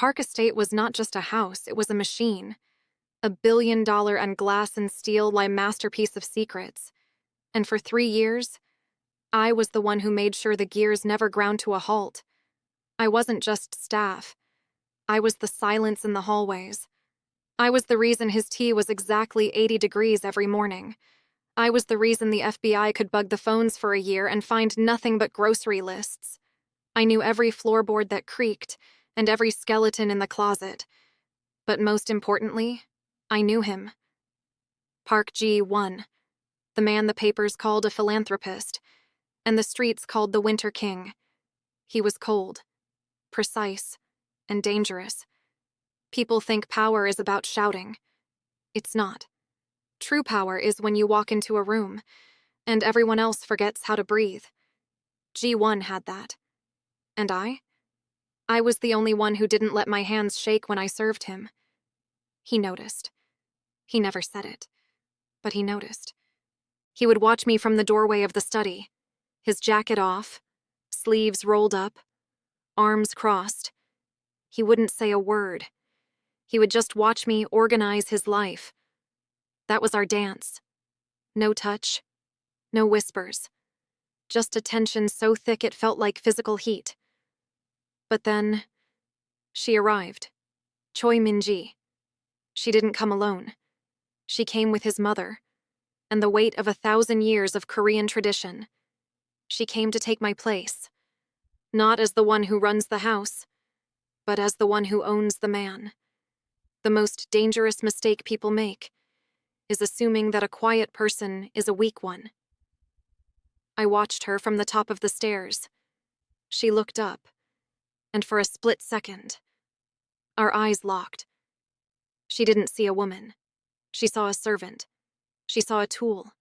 Park Estate was not just a house, it was a machine. $1 billion and glass and steel masterpiece of secrets. And for 3 years, I was the one who made sure the gears never ground to a halt. I wasn't just staff. I was the silence in the hallways. I was the reason his tea was exactly 80 degrees every morning. I was the reason the FBI could bug the phones for a year and find nothing but grocery lists. I knew every floorboard that creaked and every skeleton in the closet. But most importantly, I knew him. Park G1, the man the papers called a philanthropist, and the streets called the Winter King. He was cold, precise, and dangerous. People think power is about shouting. It's not. True power is when you walk into a room, and everyone else forgets how to breathe. G1 had that. And I was the only one who didn't let my hands shake when I served him. He noticed. He never said it, but he noticed. He would watch me from the doorway of the study, his jacket off, sleeves rolled up, arms crossed. He wouldn't say a word. He would just watch me organize his life. That was our dance. No touch, no whispers. Just a tension so thick it felt like physical heat. But then, she arrived. Choi Min-ji. She didn't come alone. She came with his mother, and the weight of 1,000 years of Korean tradition. She came to take my place, not as the one who runs the house, but as the one who owns the man. The most dangerous mistake people make is assuming that a quiet person is a weak one. I watched her from the top of the stairs. She looked up, and for a split second, our eyes locked. She didn't see a woman. She saw a servant. She saw a tool.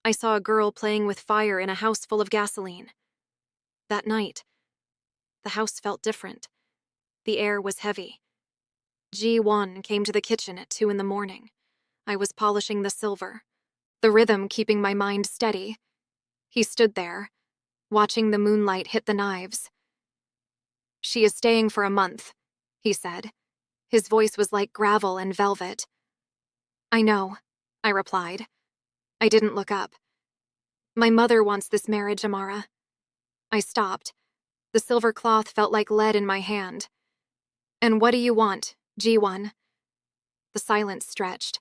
I saw a girl playing with fire in a house full of gasoline. That night, the house felt different. The air was heavy. G1 came to the kitchen at 2 a.m. I was polishing the silver, the rhythm keeping my mind steady. He stood there, watching the moonlight hit the knives. "She is staying for a month," he said. His voice was like gravel and velvet. "I know," I replied. I didn't look up. "My mother wants this marriage, Amara." I stopped. The silver cloth felt like lead in my hand. "And what do you want, G1? The silence stretched.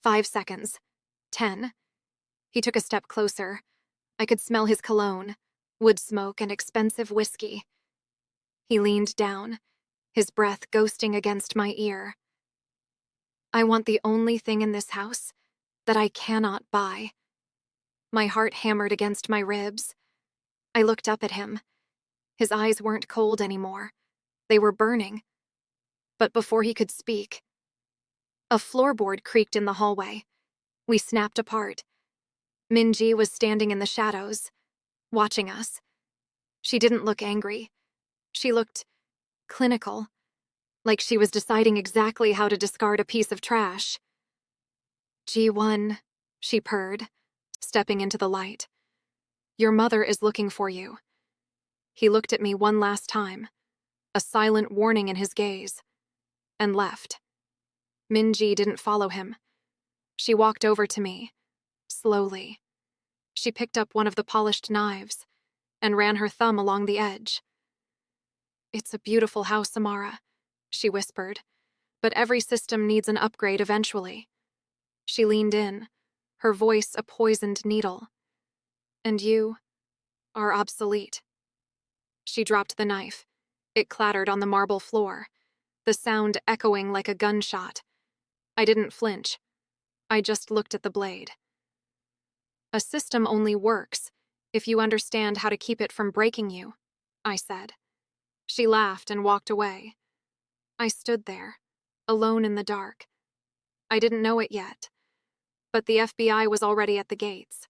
5 seconds. 10. He took a step closer. I could smell his cologne, wood smoke, and expensive whiskey. He leaned down, his breath ghosting against my ear. "I want the only thing in this house that I cannot buy." My heart hammered against my ribs. I looked up at him. His eyes weren't cold anymore. They were burning. But before he could speak, a floorboard creaked in the hallway. We snapped apart. Min-ji was standing in the shadows, watching us. She didn't look angry. She looked clinical, like she was deciding exactly how to discard a piece of trash. "G1, she purred, stepping into the light. "Your mother is looking for you." He looked at me one last time, a silent warning in his gaze, and left. Min-ji didn't follow him. She walked over to me, slowly. She picked up one of the polished knives and ran her thumb along the edge. "It's a beautiful house, Amara," she whispered, "but every system needs an upgrade eventually." She leaned in, her voice a poisoned needle. "And you are obsolete." She dropped the knife. It clattered on the marble floor, the sound echoing like a gunshot. I didn't flinch. I just looked at the blade. "A system only works if you understand how to keep it from breaking you," I said. She laughed and walked away. I stood there, alone in the dark. I didn't know it yet, but the FBI was already at the gates,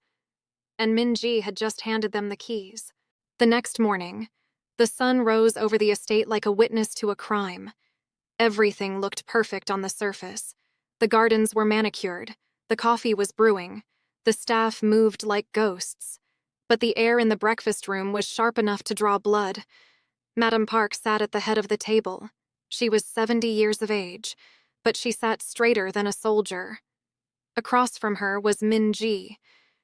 and Min-ji had just handed them the keys. The next morning, the sun rose over the estate like a witness to a crime. Everything looked perfect on the surface. The gardens were manicured, the coffee was brewing, the staff moved like ghosts. But the air in the breakfast room was sharp enough to draw blood. Madame Park sat at the head of the table. She was 70 years of age, but she sat straighter than a soldier. Across from her was Min-ji.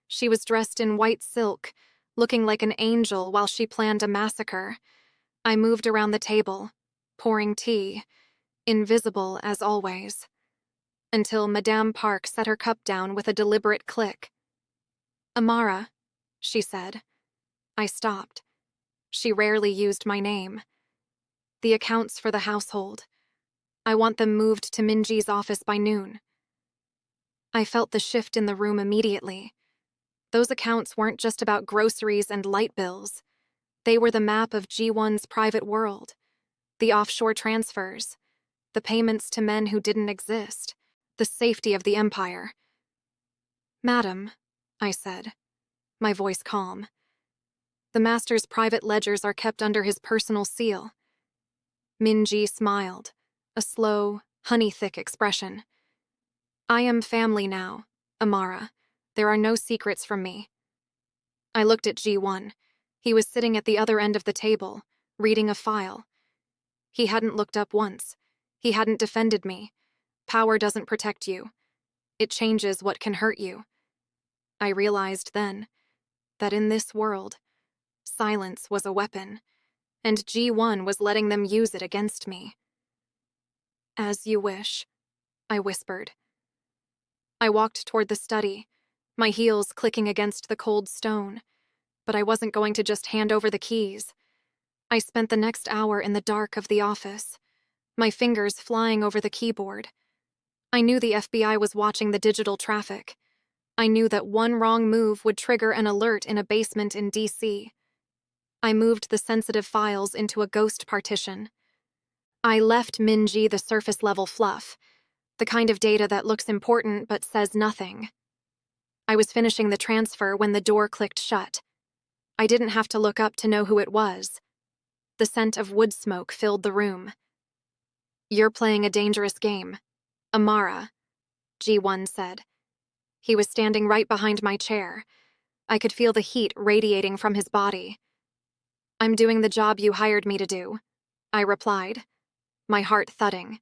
She was dressed in white silk, looking like an angel while she planned a massacre. I moved around the table, pouring tea, invisible as always, until Madame Park set her cup down with a deliberate click. "Amara," she said. I stopped. She rarely used my name. "The accounts for the household. I want them moved to Minji's office by noon." I felt the shift in the room immediately. Those accounts weren't just about groceries and light bills. They were the map of G1's private world, the offshore transfers, the payments to men who didn't exist, the safety of the empire. "Madam," I said, my voice calm. "The master's private ledgers are kept under his personal seal." Min-ji smiled, a slow, honey-thick expression. "I am family now, Amara. There are no secrets from me." I looked at G1. He was sitting at the other end of the table, reading a file. He hadn't looked up once. He hadn't defended me. Power doesn't protect you. It changes what can hurt you. I realized then that in this world, silence was a weapon, and G1 was letting them use it against me. "As you wish," I whispered. I walked toward the study, my heels clicking against the cold stone, but I wasn't going to just hand over the keys. I spent the next hour in the dark of the office, my fingers flying over the keyboard. I knew the FBI was watching the digital traffic. I knew that one wrong move would trigger an alert in a basement in DC. I moved the sensitive files into a ghost partition. I left Min-ji the surface-level fluff, the kind of data that looks important but says nothing. I was finishing the transfer when the door clicked shut. I didn't have to look up to know who it was. The scent of wood smoke filled the room. "You're playing a dangerous game, Amara," G1 said. He was standing right behind my chair. I could feel the heat radiating from his body. "I'm doing the job you hired me to do," I replied, my heart thudding.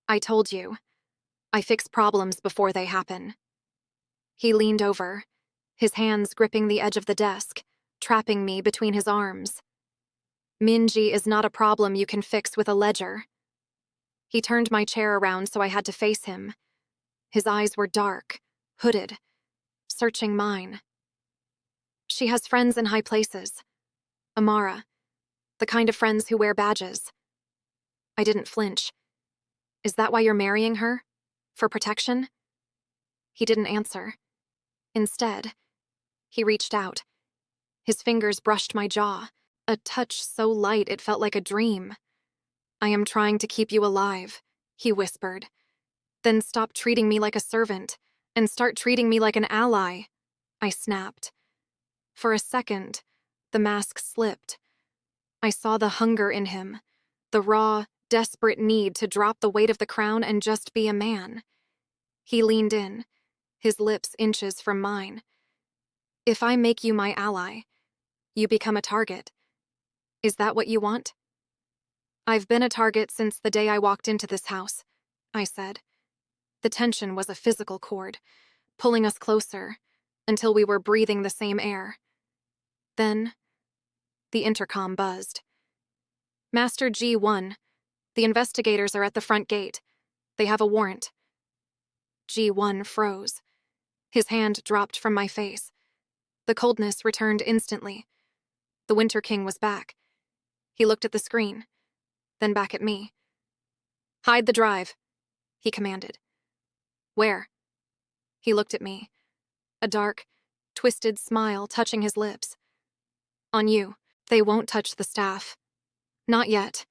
"I told you. I fix problems before they happen." He leaned over, his hands gripping the edge of the desk, trapping me between his arms. "Min-ji is not a problem you can fix with a ledger." He turned my chair around so I had to face him. His eyes were dark, hooded, searching mine. "She has friends in high places, Amara, the kind of friends who wear badges." I didn't flinch. "Is that why you're marrying her? For protection?" He didn't answer. Instead, he reached out. His fingers brushed my jaw, a touch so light it felt like a dream. "I am trying to keep you alive," he whispered. "Then stop treating me like a servant and start treating me like an ally," I snapped. For a second, the mask slipped. I saw the hunger in him, the raw, desperate need to drop the weight of the crown and just be a man. He leaned in, his lips inches from mine. "If I make you my ally, you become a target. Is that what you want?" "I've been a target since the day I walked into this house," I said. The tension was a physical cord, pulling us closer, until we were breathing the same air. Then, the intercom buzzed. "Master G1, the investigators are at the front gate. They have a warrant." G1 froze. His hand dropped from my face. The coldness returned instantly. The Winter King was back. He looked at the screen, then back at me. "Hide the drive," he commanded. "Where?" He looked at me, a dark, twisted smile touching his lips. "On you. They won't touch the staff. Not yet."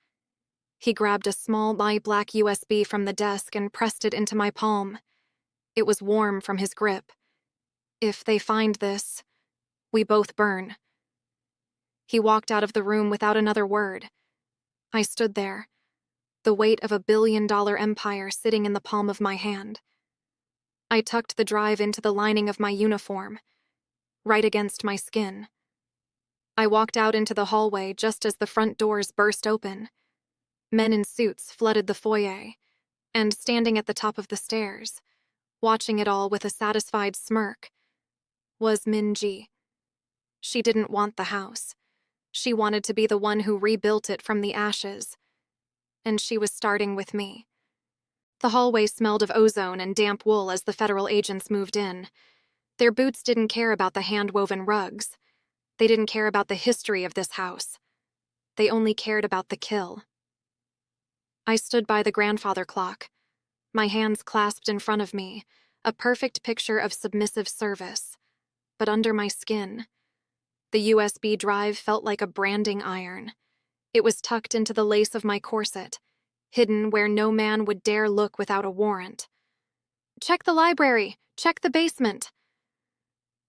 He grabbed a small black USB from the desk and pressed it into my palm. It was warm from his grip. "If they find this, we both burn." He walked out of the room without another word. I stood there, the weight of a billion-dollar empire sitting in the palm of my hand. I tucked the drive into the lining of my uniform, right against my skin. I walked out into the hallway just as the front doors burst open. Men in suits flooded the foyer, and standing at the top of the stairs, watching it all with a satisfied smirk, was Min-ji. She didn't want the house. She wanted to be the one who rebuilt it from the ashes. And she was starting with me. The hallway smelled of ozone and damp wool as the federal agents moved in. Their boots didn't care about the hand-woven rugs. They didn't care about the history of this house. They only cared about the kill. I stood by the grandfather clock, my hands clasped in front of me, a perfect picture of submissive service. But under my skin, the USB drive felt like a branding iron. It was tucked into the lace of my corset, hidden where no man would dare look without a warrant. "Check the library! Check the basement!"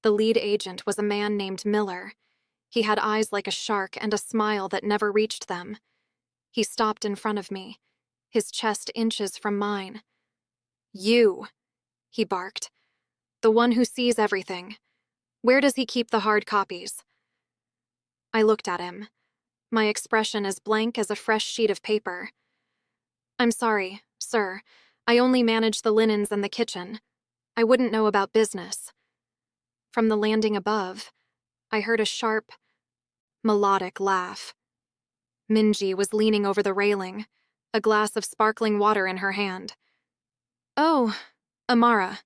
The lead agent was a man named Miller. He had eyes like a shark and a smile that never reached them. He stopped in front of me, his chest inches from mine. "You," he barked. "The one who sees everything. Where does he keep the hard copies?" I looked at him, my expression as blank as a fresh sheet of paper. "I'm sorry, sir. I only manage the linens and the kitchen. I wouldn't know about business." From the landing above, I heard a sharp, melodic laugh. Min-ji was leaning over the railing, a glass of sparkling water in her hand. "Oh, Amara,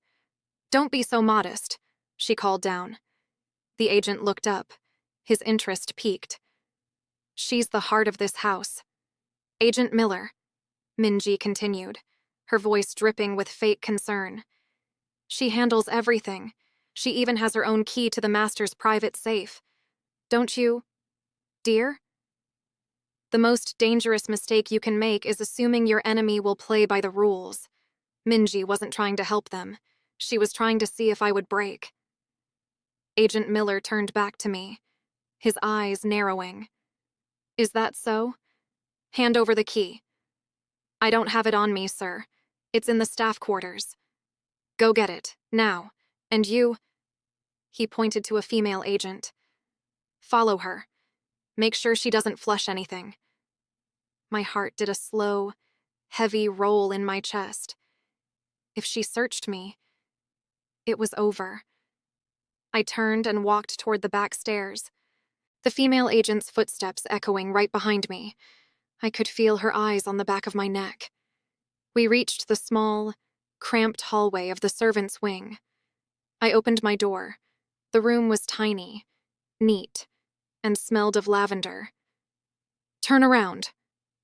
don't be so modest," she called down. The agent looked up, his interest piqued. "She's the heart of this house. Agent Miller," Min-ji continued, her voice dripping with fake concern. "She handles everything. She even has her own key to the master's private safe. Don't you, dear? The most dangerous mistake you can make is assuming your enemy will play by the rules." Min-ji wasn't trying to help them. She was trying to see if I would break. Agent Miller turned back to me, his eyes narrowing. "Is that so? Hand over the key." "I don't have it on me, sir. It's in the staff quarters." "Go get it, now. And you—" He pointed to a female agent. "Follow her. Make sure she doesn't flush anything." My heart did a slow, heavy roll in my chest. If she searched me, it was over. I turned and walked toward the back stairs, the female agent's footsteps echoing right behind me. I could feel her eyes on the back of my neck. We reached the small, cramped hallway of the servants' wing. I opened my door. The room was tiny, neat, and smelled of lavender. "Turn around,"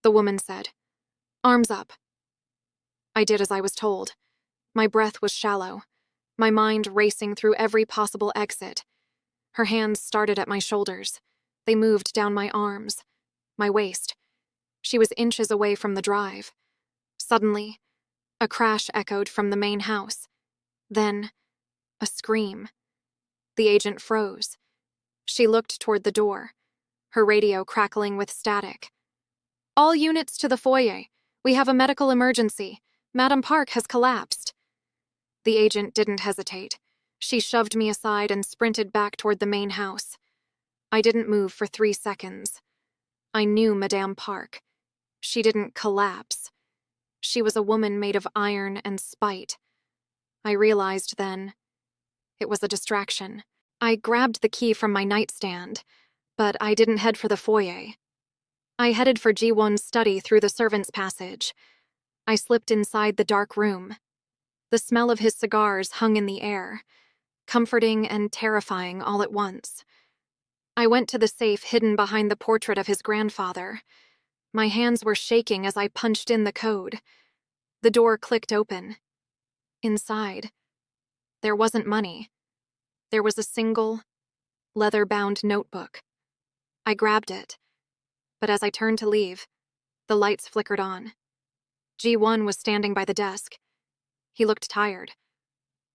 the woman said. "Arms up." I did as I was told. My breath was shallow, my mind racing through every possible exit. Her hands started at my shoulders. They moved down my arms, my waist. She was inches away from the drive. Suddenly, a crash echoed from the main house. Then, a scream. The agent froze. She looked toward the door, her radio crackling with static. "All units to the foyer. We have a medical emergency. Madam Park has collapsed." The agent didn't hesitate. She shoved me aside and sprinted back toward the main house. I didn't move for 3 seconds. I knew Madame Park. She didn't collapse. She was a woman made of iron and spite. I realized then it was a distraction. I grabbed the key from my nightstand, but I didn't head for the foyer. I headed for Ji-won's study through the servants' passage. I slipped inside the dark room. The smell of his cigars hung in the air, comforting and terrifying all at once. I went to the safe hidden behind the portrait of his grandfather. My hands were shaking as I punched in the code. The door clicked open. Inside, there wasn't money. There was a single, leather-bound notebook. I grabbed it, but as I turned to leave, the lights flickered on. Ji-won was standing by the desk. He looked tired,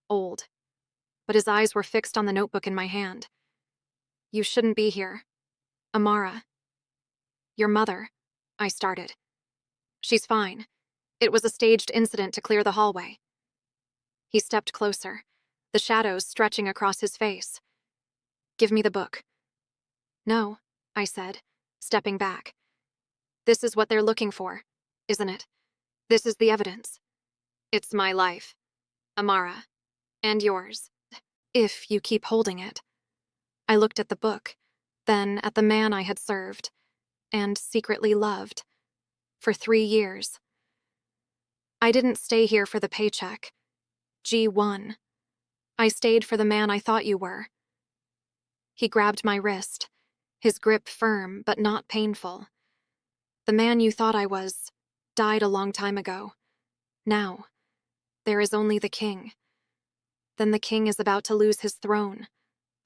old, but his eyes were fixed on the notebook in my hand. "You shouldn't be here. Amara." "Your mother," I started. "She's fine. It was a staged incident to clear the hallway." He stepped closer, the shadows stretching across his face. "Give me the book." "No," I said, stepping back. "This is what they're looking for. isn't it? This is the evidence. It's my life, Amara, and yours, if you keep holding it. I looked at the book, then at the man I had served, and secretly loved, for 3 years. I didn't stay here for the paycheck. G1. I stayed for the man I thought you were. He grabbed my wrist, his grip firm but not painful. The man you thought I was died a long time ago. Now, there is only the king. Then the king is about to lose his throne,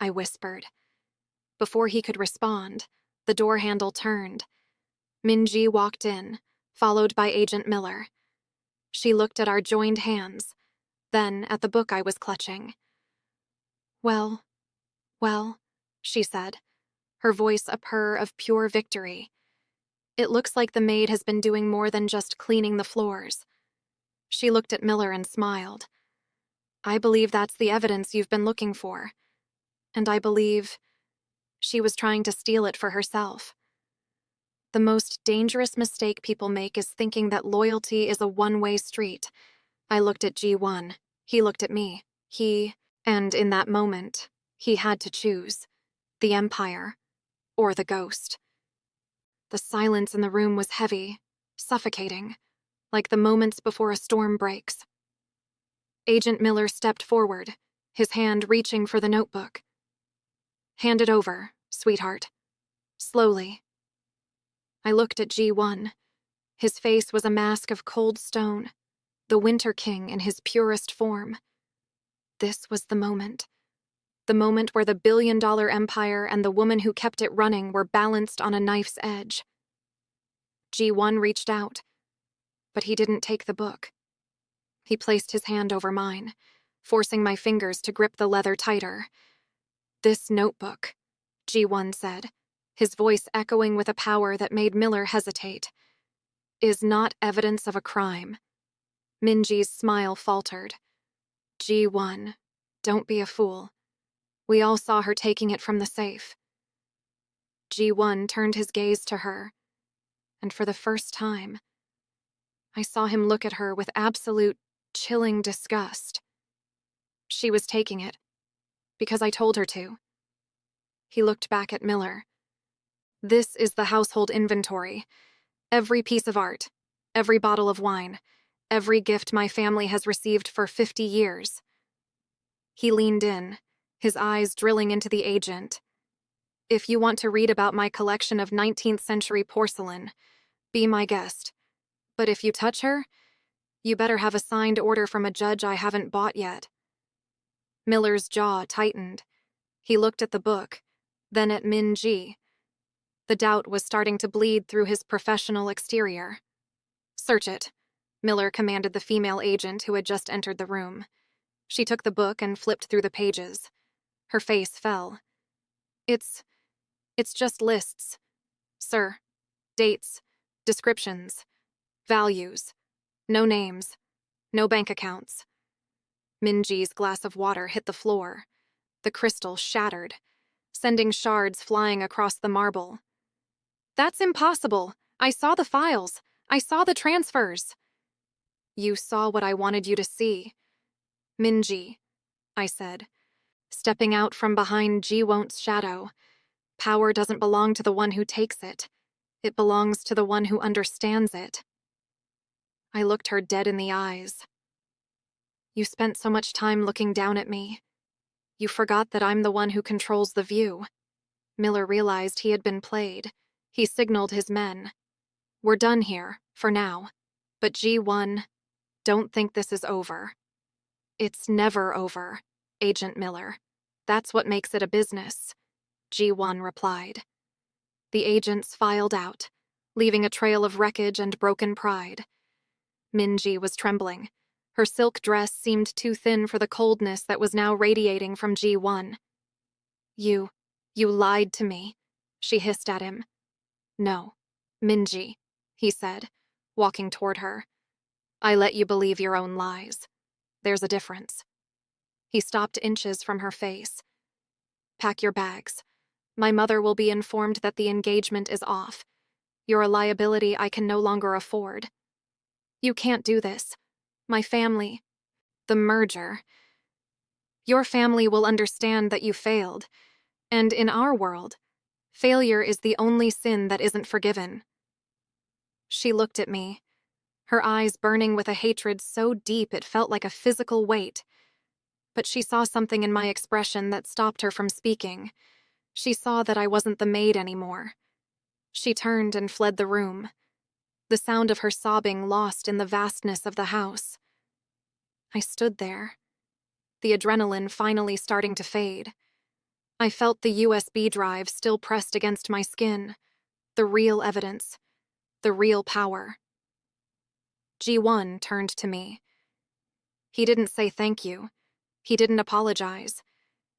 I whispered. Before he could respond, the door handle turned. Minji walked in, followed by Agent Miller. She looked at our joined hands, then at the book I was clutching. Well, she said, her voice a purr of pure victory. It looks like the maid has been doing more than just cleaning the floors. She looked at Miller and smiled. I believe that's the evidence you've been looking for. And I believe she was trying to steal it for herself. The most dangerous mistake people make is thinking that loyalty is a one-way street. I looked at G1. He looked at me. And in that moment, he had to choose. The Empire, or the ghost. The silence in the room was heavy, suffocating, like the moments before a storm breaks. Agent Miller stepped forward, his hand reaching for the notebook. Hand it over, sweetheart. Slowly. I looked at G1. His face was a mask of cold stone, the Winter King in his purest form. This was the moment. The moment where the billion-dollar empire and the woman who kept it running were balanced on a knife's edge. G1 reached out, but he didn't take the book. He placed his hand over mine, forcing my fingers to grip the leather tighter. This notebook, G1 said, his voice echoing with a power that made Miller hesitate, is not evidence of a crime. Minji's smile faltered. G1, don't be a fool. We all saw her taking it from the safe. G1 turned his gaze to her, and for the first time, I saw him look at her with absolute, chilling disgust. She was taking it, because I told her to. He looked back at Miller. This is the household inventory. Every piece of art, every bottle of wine, every gift my family has received for 50 years. He leaned in, his eyes drilling into the agent. If you want to read about my collection of 19th century porcelain, be my guest. But if you touch her, you better have a signed order from a judge I haven't bought yet. Miller's jaw tightened. He looked at the book, then at Min-ji. The doubt was starting to bleed through his professional exterior. Search it, Miller commanded the female agent who had just entered the room. She took the book and flipped through the pages. Her face fell. It's just lists, sir. Dates, descriptions, values. No names, no bank accounts. Minji's glass of water hit the floor. The crystal shattered, sending shards flying across the marble. That's impossible. I saw the files. I saw the transfers. You saw what I wanted you to see. Minji, I said, stepping out from behind Ji-won't's shadow. Power doesn't belong to the one who takes it. It belongs to the one who understands it. I looked her dead in the eyes. You spent so much time looking down at me. You forgot that I'm the one who controls the view. Miller realized he had been played. He signaled his men. We're done here, for now. But G1, don't think this is over. It's never over, Agent Miller. That's what makes it a business, G1 replied. The agents filed out, leaving a trail of wreckage and broken pride. Minji was trembling. Her silk dress seemed too thin for the coldness that was now radiating from G1. You lied to me, she hissed at him. No, Minji, he said, walking toward her. I let you believe your own lies. There's a difference. He stopped inches from her face. Pack your bags. My mother will be informed that the engagement is off. You're a liability I can no longer afford. You can't do this. My family. The merger. Your family will understand that you failed. And in our world, failure is the only sin that isn't forgiven. She looked at me, her eyes burning with a hatred so deep it felt like a physical weight. But she saw something in my expression that stopped her from speaking. She saw that I wasn't the maid anymore. She turned and fled the room, the sound of her sobbing lost in the vastness of the house. I stood there, the adrenaline finally starting to fade. I felt the USB drive still pressed against my skin, the real evidence, the real power. G1 turned to me. He didn't say thank you. He didn't apologize.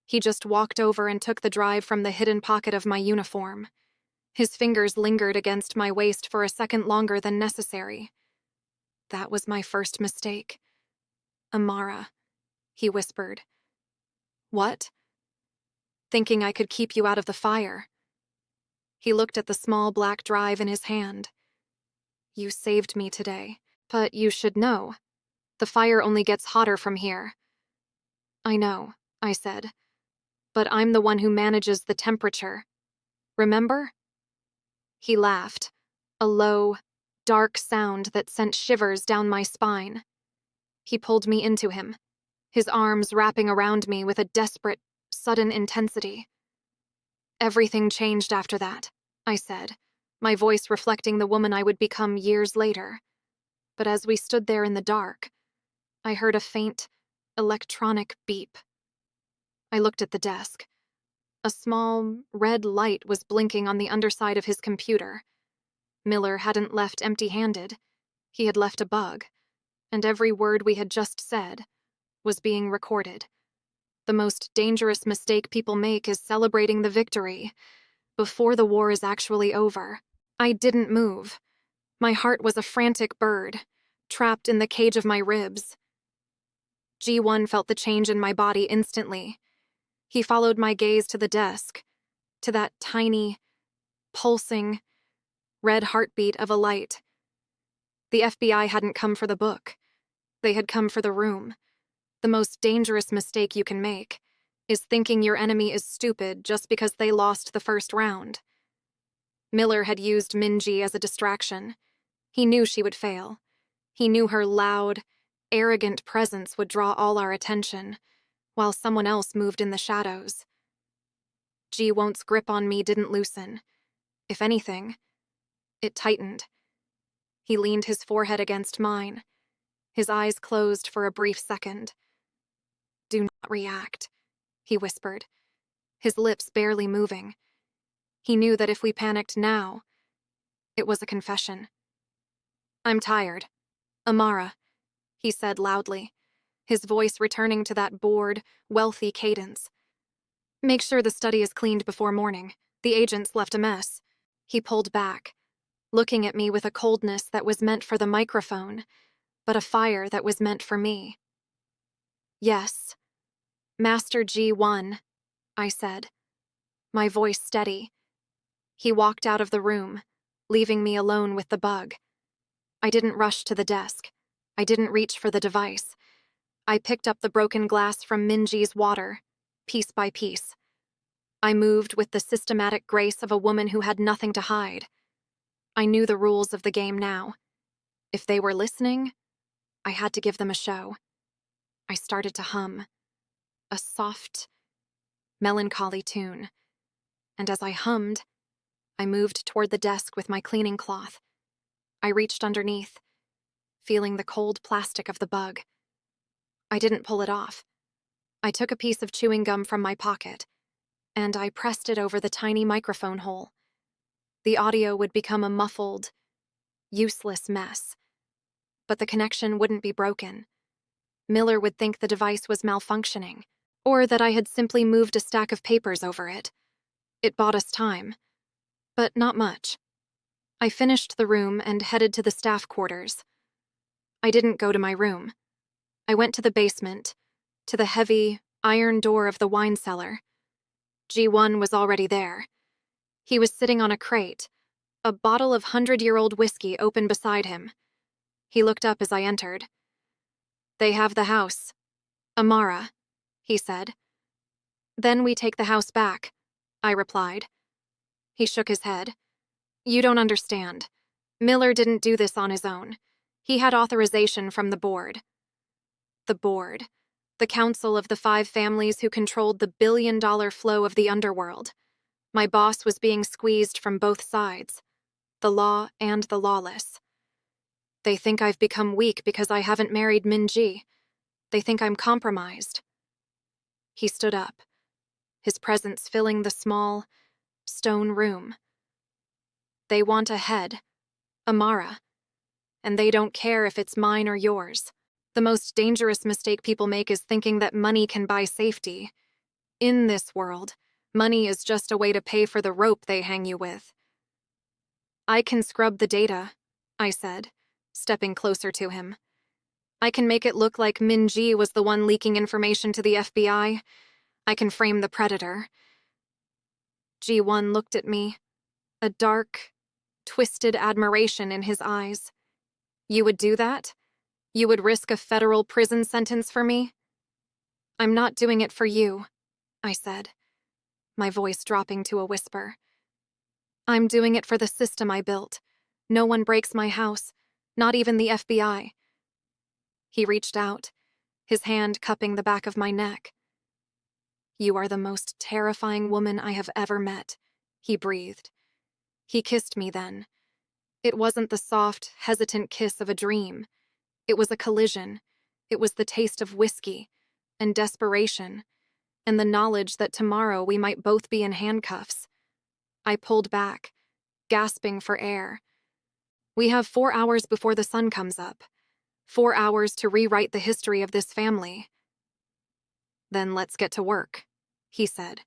He just walked over and took the drive from the hidden pocket of my uniform. His fingers lingered against my waist for a second longer than necessary. That was my first mistake. Amara, he whispered. What? Thinking I could keep you out of the fire. He looked at the small black drive in his hand. You saved me today, but you should know. The fire only gets hotter from here. I know, I said, but I'm the one who manages the temperature. Remember? He laughed, a low, dark sound that sent shivers down my spine. He pulled me into him, his arms wrapping around me with a desperate, sudden intensity. Everything changed after that, I said, my voice reflecting the woman I would become years later. But as we stood there in the dark, I heard a faint, electronic beep. I looked at the desk. A small, red light was blinking on the underside of his computer. Miller hadn't left empty-handed. He had left a bug, and every word we had just said was being recorded. The most dangerous mistake people make is celebrating the victory before the war is actually over. I didn't move. My heart was a frantic bird, trapped in the cage of my ribs. G1 felt the change in my body instantly. He followed my gaze to the desk, to that tiny, pulsing, red heartbeat of a light. The FBI hadn't come for the book. They had come for the room. The most dangerous mistake you can make is thinking your enemy is stupid just because they lost the first round. Miller had used Minji as a distraction. He knew she would fail. He knew her loud, arrogant presence would draw all our attention, while someone else moved in the shadows. G1's grip on me didn't loosen. If anything, it tightened. He leaned his forehead against mine. His eyes closed for a brief second. Do not react, he whispered, his lips barely moving. He knew that if we panicked now, it was a confession. I'm tired. Amara, he said loudly, his voice returning to that bored, wealthy cadence. Make sure the study is cleaned before morning. The agents left a mess. He pulled back, looking at me with a coldness that was meant for the microphone, but a fire that was meant for me. Yes, Master G1, I said, my voice steady. He walked out of the room, leaving me alone with the bug. I didn't rush to the desk. I didn't reach for the device. I picked up the broken glass from Minji's water, piece by piece. I moved with the systematic grace of a woman who had nothing to hide. I knew the rules of the game now. If they were listening, I had to give them a show. I started to hum, a soft, melancholy tune, and as I hummed, I moved toward the desk with my cleaning cloth. I reached underneath, feeling the cold plastic of the bug. I didn't pull it off. I took a piece of chewing gum from my pocket, and I pressed it over the tiny microphone hole. The audio would become a muffled, useless mess. But the connection wouldn't be broken. Miller would think the device was malfunctioning, or that I had simply moved a stack of papers over it. It bought us time, but not much. I finished the room and headed to the staff quarters. I didn't go to my room. I went to the basement, to the heavy, iron door of the wine cellar. G1 was already there. He was sitting on a crate, a bottle of 100-year-old whiskey open beside him. He looked up as I entered. "They have the house. Amara," he said. "Then we take the house back," I replied. He shook his head. "You don't understand. Miller didn't do this on his own. He had authorization from the board." The board. The council of the 5 families who controlled the billion-dollar flow of the underworld. My boss was being squeezed from both sides, the law and the lawless. They think I've become weak because I haven't married Minji. They think I'm compromised. He stood up, his presence filling the small, stone room. They want a head, Amara, and they don't care if it's mine or yours. The most dangerous mistake people make is thinking that money can buy safety. In this world, money is just a way to pay for the rope they hang you with. "I can scrub the data," I said, stepping closer to him. "I can make it look like Minji was the one leaking information to the FBI. I can frame the predator." G1 looked at me, a dark, twisted admiration in his eyes. "You would do that? You would risk a federal prison sentence for me?" "I'm not doing it for you," I said, my voice dropping to a whisper. "I'm doing it for the system I built. No one breaks my house, not even the FBI." He reached out, his hand cupping the back of my neck. "You are the most terrifying woman I have ever met," he breathed. He kissed me then. It wasn't the soft, hesitant kiss of a dream. It was a collision. It was the taste of whiskey, and desperation, and the knowledge that tomorrow we might both be in handcuffs. I pulled back, gasping for air. "We have 4 hours before the sun comes up. 4 hours to rewrite the history of this family." "Then let's get to work," he said.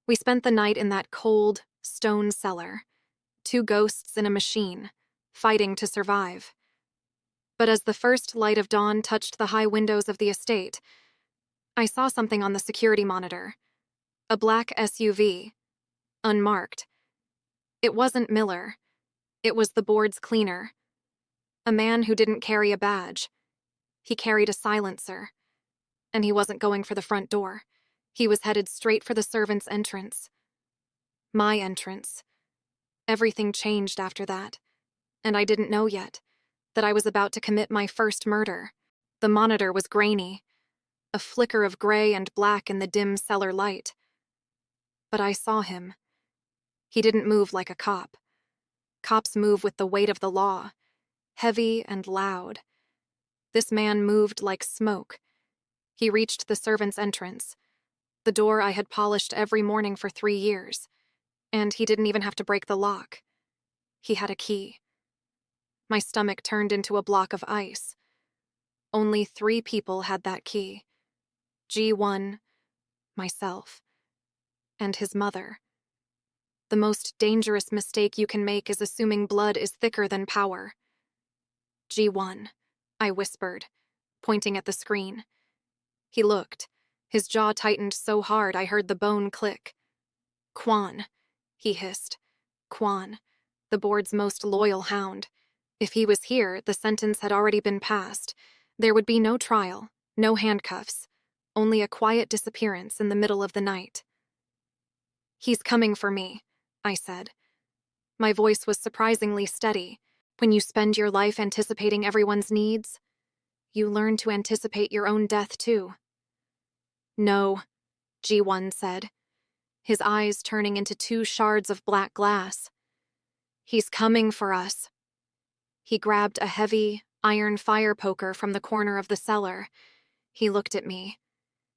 We spent the night in that cold, stone cellar, 2 ghosts in a machine, fighting to survive. But as the first light of dawn touched the high windows of the estate, I saw something on the security monitor. A black SUV, unmarked. It wasn't Miller. It was the board's cleaner. A man who didn't carry a badge. He carried a silencer. And he wasn't going for the front door. He was headed straight for the servants' entrance. My entrance. Everything changed after that. And I didn't know yet that I was about to commit my first murder. The monitor was grainy, a flicker of gray and black in the dim cellar light. But I saw him. He didn't move like a cop. Cops move with the weight of the law, heavy and loud. This man moved like smoke. He reached the servants' entrance, the door I had polished every morning for 3 years, and he didn't even have to break the lock. He had a key. My stomach turned into a block of ice. Only 3 people had that key. G1, myself, and his mother. The most dangerous mistake you can make is assuming blood is thicker than power. "G1, I whispered, pointing at the screen. He looked. His jaw tightened so hard I heard the bone click. "Quan," he hissed. "Quan, the board's most loyal hound. If he was here, the sentence had already been passed. There would be no trial, no handcuffs, only a quiet disappearance in the middle of the night." "He's coming for me," I said. My voice was surprisingly steady. When you spend your life anticipating everyone's needs, you learn to anticipate your own death too. "No," G1 said, his eyes turning into 2 shards of black glass. "He's coming for us." He grabbed a heavy, iron fire poker from the corner of the cellar. He looked at me,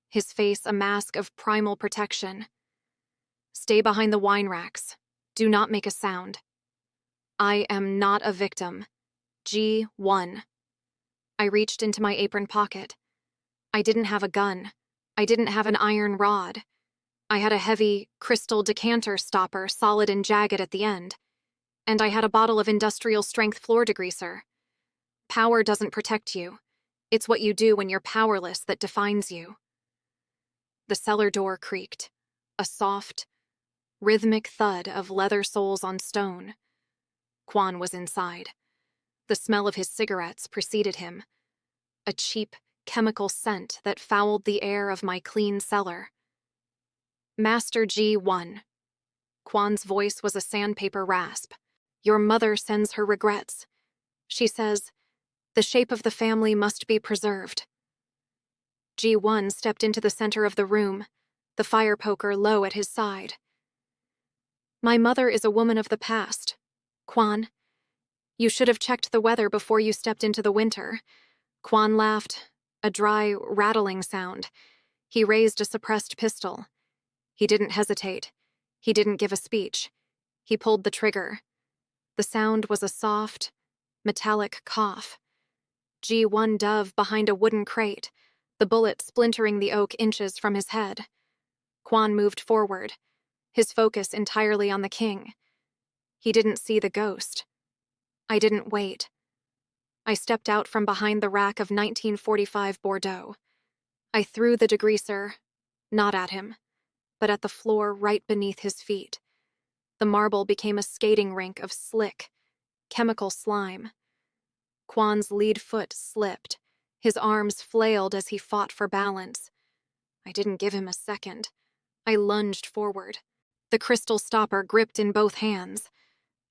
his face a mask of primal protection. "Stay behind the wine racks. Do not make a sound. I am not a victim. G1. I reached into my apron pocket. I didn't have a gun. I didn't have an iron rod. I had a heavy, crystal decanter stopper, solid and jagged at the end. And I had a bottle of industrial-strength floor degreaser. Power doesn't protect you. It's what you do when you're powerless that defines you. The cellar door creaked. A soft, rhythmic thud of leather soles on stone. Quan was inside. The smell of his cigarettes preceded him, a cheap, chemical scent that fouled the air of my clean cellar. Master G1. Kwan's voice was a sandpaper rasp. Your mother sends her regrets. She says, the shape of the family must be preserved. G1 stepped into the center of the room, the fire poker low at his side. My mother is a woman of the past. Kwan, you should have checked the weather before you stepped into the winter. Kwan laughed, a dry, rattling sound. He raised a suppressed pistol. He didn't hesitate. He didn't give a speech. He pulled the trigger. The sound was a soft, metallic cough. G1 dove behind a wooden crate, the bullet splintering the oak inches from his head. Kwan moved forward, his focus entirely on the king. He didn't see the ghost. I didn't wait. I stepped out from behind the rack of 1945 Bordeaux. I threw the degreaser, not at him, but at the floor right beneath his feet. The marble became a skating rink of slick, chemical slime. Kwan's lead foot slipped. His arms flailed as he fought for balance. I didn't give him a second. I lunged forward, the crystal stopper gripped in both hands.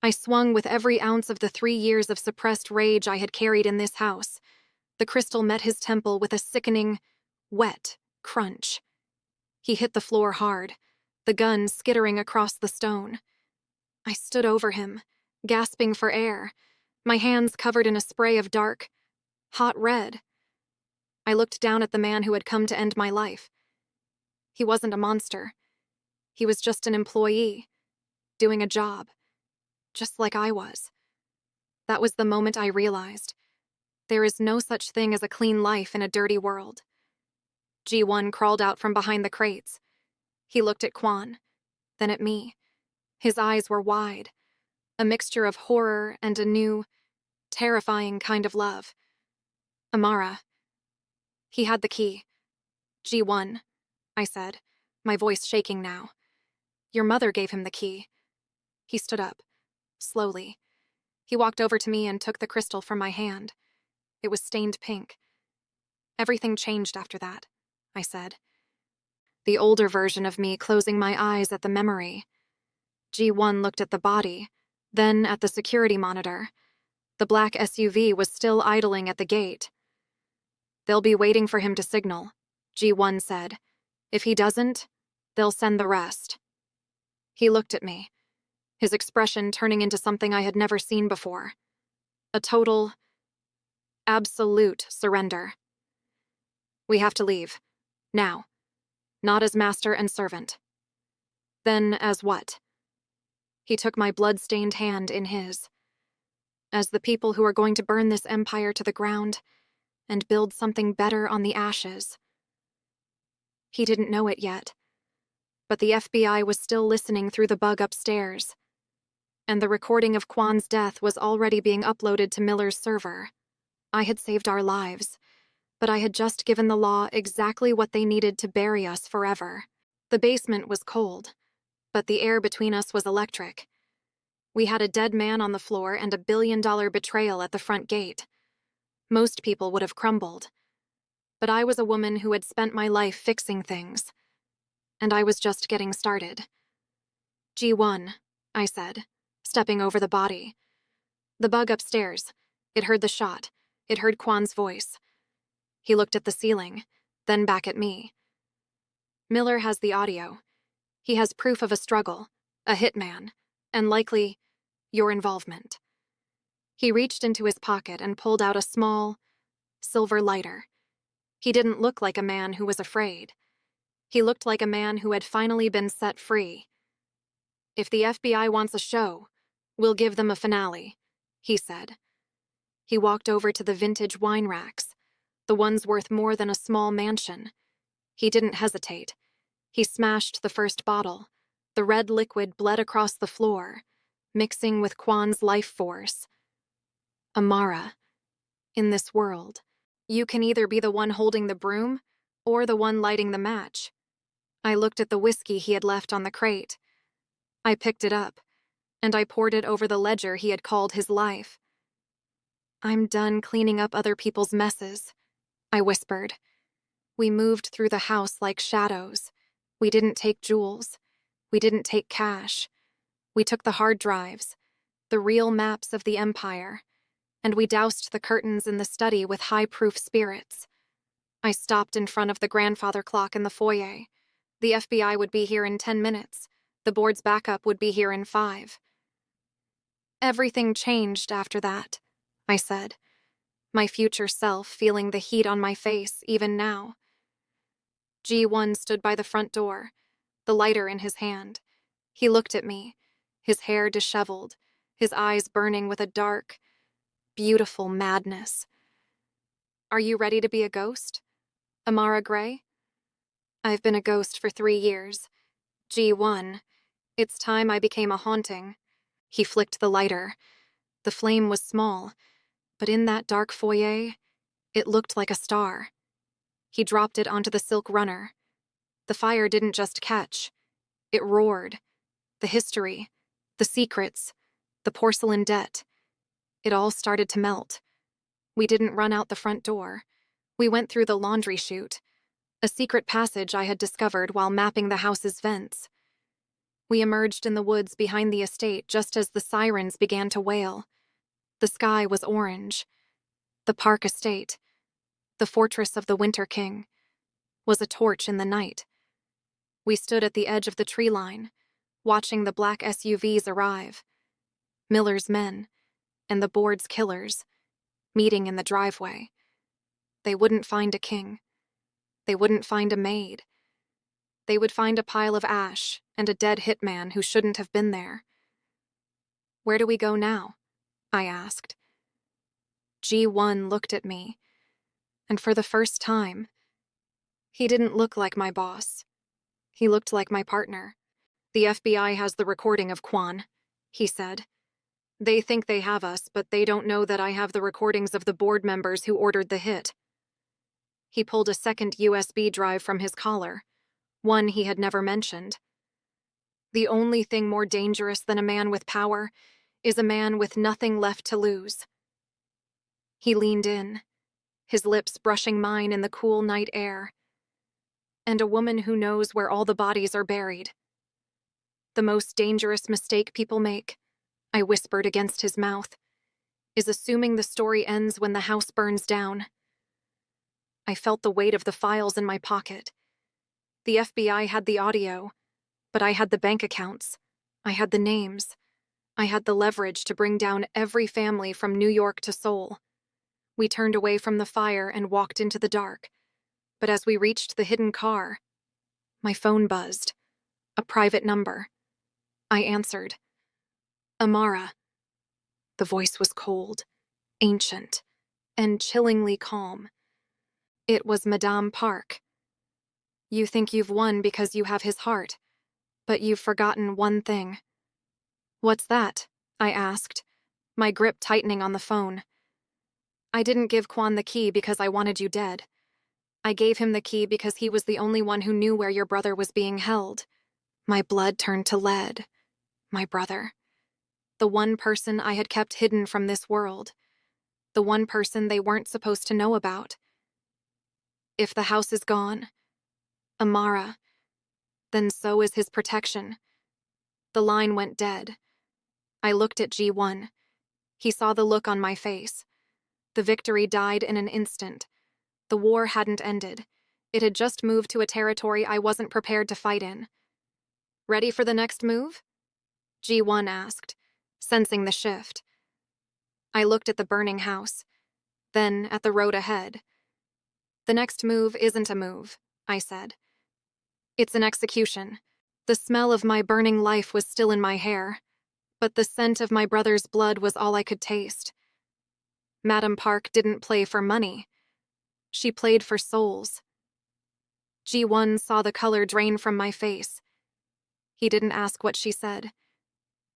I swung with every ounce of the 3 years of suppressed rage I had carried in this house. The crystal met his temple with a sickening, wet crunch. He hit the floor hard, the gun skittering across the stone. I stood over him, gasping for air, my hands covered in a spray of dark, hot red. I looked down at the man who had come to end my life. He wasn't a monster. He was just an employee, doing a job, just like I was. That was the moment I realized. There is no such thing as a clean life in a dirty world. G1 crawled out from behind the crates. He looked at Kwan, then at me. His eyes were wide, a mixture of horror and a new, terrifying kind of love. Amara. He had the key. G1, I said, my voice shaking now. Your mother gave him the key. He stood up, slowly. He walked over to me and took the crystal from my hand. It was stained pink. Everything changed after that, I said. The older version of me closing my eyes at the memory. G1 looked at the body, then at the security monitor. The black SUV was still idling at the gate. They'll be waiting for him to signal, G1 said. If he doesn't, they'll send the rest. He looked at me, his expression turning into something I had never seen before. A total, absolute surrender. We have to leave. Now. Not as master and servant. Then as what? He took my blood-stained hand in his. As the people who are going to burn this empire to the ground and build something better on the ashes. He didn't know it yet, but the FBI was still listening through the bug upstairs, and the recording of Kwan's death was already being uploaded to Miller's server. I had saved our lives, but I had just given the law exactly what they needed to bury us forever. The basement was cold, but the air between us was electric. We had a dead man on the floor and $1 billion betrayal at the front gate. Most people would have crumbled. But I was a woman who had spent my life fixing things, and I was just getting started. G1, I said, stepping over the body. The bug upstairs. It heard the shot. It heard Kwan's voice. He looked at the ceiling, then back at me. Miller has the audio. He has proof of a struggle, a hitman, and likely your involvement. He reached into his pocket and pulled out a small, silver lighter. He didn't look like a man who was afraid. He looked like a man who had finally been set free. If the FBI wants a show, we'll give them a finale, he said. He walked over to the vintage wine racks, the ones worth more than a small mansion. He didn't hesitate. He smashed the first bottle. The red liquid bled across the floor, mixing with Kwan's life force. Amara, in this world, you can either be the one holding the broom or the one lighting the match. I looked at the whiskey he had left on the crate. I picked it up, and I poured it over the ledger he had called his life. I'm done cleaning up other people's messes, I whispered. We moved through the house like shadows. We didn't take jewels. We didn't take cash. We took the hard drives, the real maps of the empire, and we doused the curtains in the study with high-proof spirits. I stopped in front of the grandfather clock in the foyer. The FBI would be here in 10 minutes. The board's backup would be here in 5. Everything changed after that, I said, my future self feeling the heat on my face even now. G1 stood by the front door, the lighter in his hand. He looked at me, his hair disheveled, his eyes burning with a dark, beautiful madness. Are you ready to be a ghost, Amara Gray? I've been a ghost for 3 years. G1, it's time I became a haunting. He flicked the lighter. The flame was small, but in that dark foyer, it looked like a star. He dropped it onto the silk runner. The fire didn't just catch. It roared. The history, the secrets, the porcelain debt. It all started to melt. We didn't run out the front door. We went through the laundry chute, a secret passage I had discovered while mapping the house's vents. We emerged in the woods behind the estate just as the sirens began to wail. The sky was orange. The park estate, the fortress of the Winter King, was a torch in the night. We stood at the edge of the tree line, watching the black SUVs arrive. Miller's men, and the board's killers, meeting in the driveway. They wouldn't find a king. They wouldn't find a maid. They would find a pile of ash and a dead hitman who shouldn't have been there. Where do we go now? I asked. G1 looked at me, and for the first time, he didn't look like my boss. He looked like my partner. The FBI has the recording of Kwan, he said. They think they have us, but they don't know that I have the recordings of the board members who ordered the hit. He pulled a second USB drive from his collar, one he had never mentioned. The only thing more dangerous than a man with power is a man with nothing left to lose. He leaned in, his lips brushing mine in the cool night air. And a woman who knows where all the bodies are buried. The most dangerous mistake people make, I whispered against his mouth, is assuming the story ends when the house burns down. I felt the weight of the files in my pocket. The FBI had the audio, but I had the bank accounts. I had the names. I had the leverage to bring down every family from New York to Seoul. We turned away from the fire and walked into the dark. But as we reached the hidden car, my phone buzzed. A private number. I answered. Amara. The voice was cold, ancient, and chillingly calm. It was Madame Park. You think you've won because you have his heart, but you've forgotten one thing. What's that? I asked, my grip tightening on the phone. I didn't give Kwan the key because I wanted you dead. I gave him the key because he was the only one who knew where your brother was being held. My blood turned to lead. My brother. The one person I had kept hidden from this world. The one person they weren't supposed to know about. If the house is gone, Amara, then so is his protection. The line went dead. I looked at G1. He saw the look on my face. The victory died in an instant. The war hadn't ended. It had just moved to a territory I wasn't prepared to fight in. Ready for the next move? G1 asked, sensing the shift. I looked at the burning house, then at the road ahead. The next move isn't a move, I said. It's an execution. The smell of my burning life was still in my hair, but the scent of my brother's blood was all I could taste. Madame Park didn't play for money. She played for souls. G1 saw the color drain from my face. He didn't ask what she said.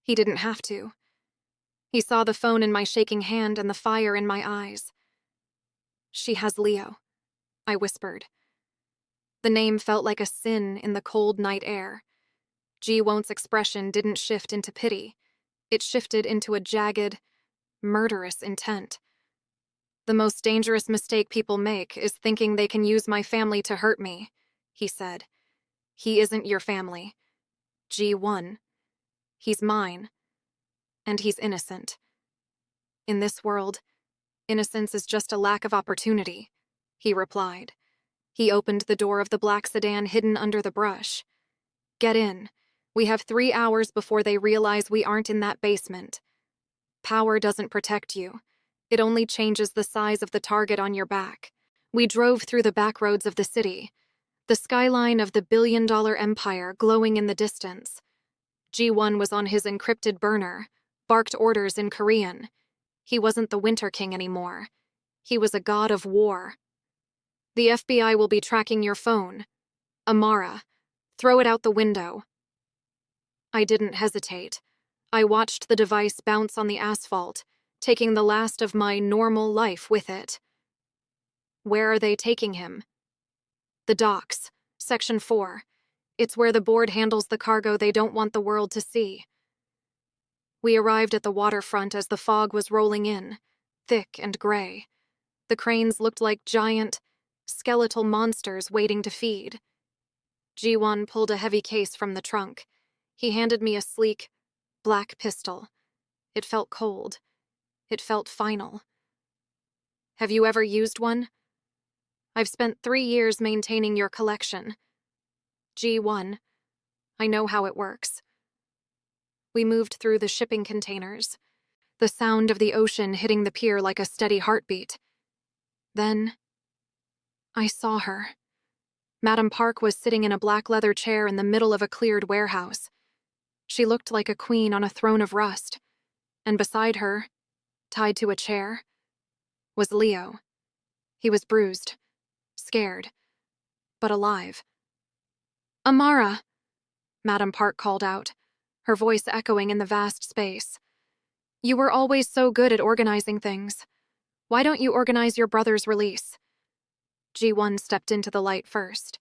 He didn't have to. He saw the phone in my shaking hand and the fire in my eyes. She has Leo, I whispered. The name felt like a sin in the cold night air. Ji-won's expression didn't shift into pity. It shifted into a jagged, murderous intent. "The most dangerous mistake people make is thinking they can use my family to hurt me," he said. "He isn't your family. G1. He's mine. And he's innocent. In this world, innocence is just a lack of opportunity," he replied. He opened the door of the black sedan hidden under the brush. "Get in. We have 3 hours before they realize we aren't in that basement. Power doesn't protect you. It only changes the size of the target on your back." We drove through the back roads of the city, the skyline of the billion-dollar empire glowing in the distance. G1 was on his encrypted burner, barked orders in Korean. He wasn't the Winter King anymore. He was a god of war. "The FBI will be tracking your phone. Amara, throw it out the window." I didn't hesitate. I watched the device bounce on the asphalt, taking the last of my normal life with it. "Where are they taking him?" "The docks, Section 4. It's where the board handles the cargo they don't want the world to see." We arrived at the waterfront as the fog was rolling in, thick and gray. The cranes looked like giant, skeletal monsters waiting to feed. G1 pulled a heavy case from the trunk. He handed me a sleek, black pistol. It felt cold. It felt final. "Have you ever used one?" "I've spent 3 years maintaining your collection." "G1, I know how it works." We moved through the shipping containers, the sound of the ocean hitting the pier like a steady heartbeat. Then, I saw her. Madame Park was sitting in a black leather chair in the middle of a cleared warehouse. She looked like a queen on a throne of rust, and beside her, tied to a chair, was Leo. He was bruised, scared, but alive. "Amara!" Madame Park called out, her voice echoing in the vast space. "You were always so good at organizing things. Why don't you organize your brother's release?" G1 stepped into the light first.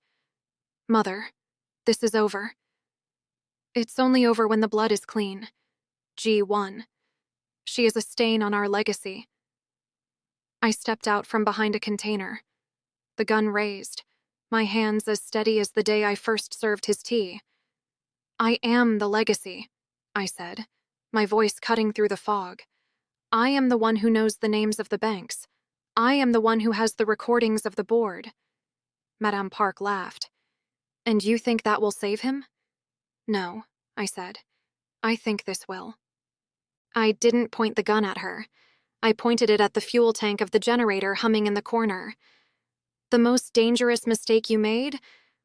"Mother, this is over." "It's only over when the blood is clean." G1. "She is a stain on our legacy." I stepped out from behind a container, the gun raised, my hands as steady as the day I first served his tea. "I am the legacy," I said, my voice cutting through the fog. "I am the one who knows the names of the banks. I am the one who has the recordings of the board." Madame Park laughed. "And you think that will save him?" "No," I said. "I think this will." I didn't point the gun at her. I pointed it at the fuel tank of the generator humming in the corner. "The most dangerous mistake you made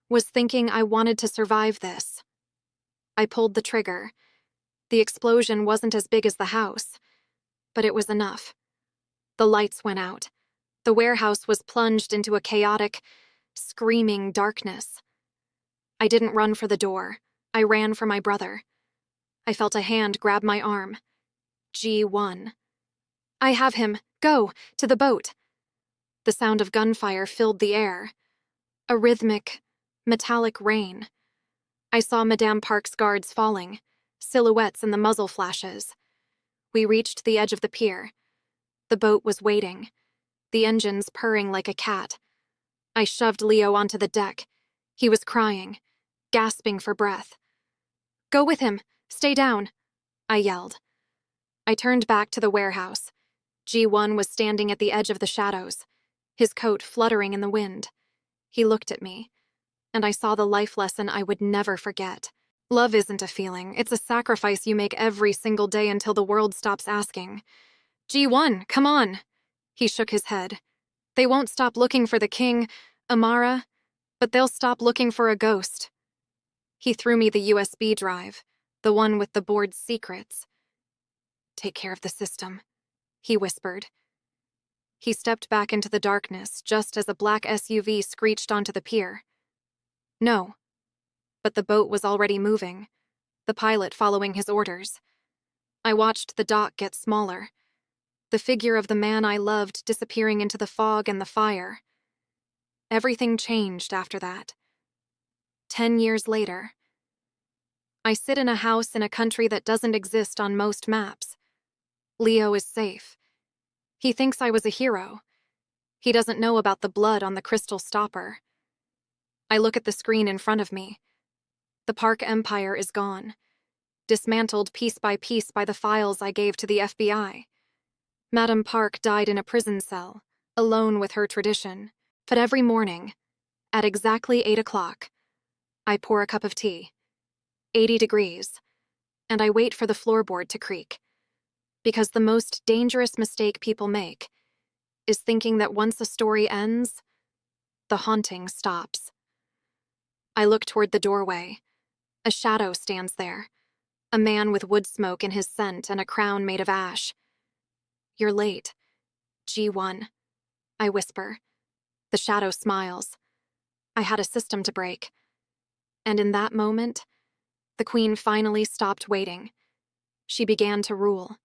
was thinking I wanted to survive this." I pulled the trigger. The explosion wasn't as big as the house, but it was enough. The lights went out. The warehouse was plunged into a chaotic, screaming darkness. I didn't run for the door. I ran for my brother. I felt a hand grab my arm. G1. "I have him. Go, to the boat." The sound of gunfire filled the air. A rhythmic, metallic rain. I saw Madame Park's guards falling, silhouettes in the muzzle flashes. We reached the edge of the pier. The boat was waiting, the engines purring like a cat. I shoved Leo onto the deck. He was crying, gasping for breath. "Go with him! Stay down!" I yelled. I turned back to the warehouse. G1 was standing at the edge of the shadows, his coat fluttering in the wind. He looked at me, and I saw the life lesson I would never forget. Love isn't a feeling, it's a sacrifice you make every single day until the world stops asking. "G1, come on!" He shook his head. "They won't stop looking for the king, Amara, but they'll stop looking for a ghost." He threw me the USB drive, the one with the board's secrets. "Take care of the system," he whispered. He stepped back into the darkness just as a black SUV screeched onto the pier. No. But the boat was already moving, the pilot following his orders. I watched the dock get smaller, the figure of the man I loved disappearing into the fog and the fire. Everything changed after that. 10 years later, I sit in a house in a country that doesn't exist on most maps. Leo is safe. He thinks I was a hero. He doesn't know about the blood on the crystal stopper. I look at the screen in front of me. The Park Empire is gone, dismantled piece by the files I gave to the FBI. Madame Park died in a prison cell, alone with her tradition. But every morning, at exactly 8 o'clock, I pour a cup of tea, 80 degrees, and I wait for the floorboard to creak. Because the most dangerous mistake people make is thinking that once a story ends, the haunting stops. I look toward the doorway. A shadow stands there, a man with wood smoke in his scent and a crown made of ash. "You're late, G1, I whisper. The shadow smiles. I had a system to break. And in that moment, the Queen finally stopped waiting. She began to rule.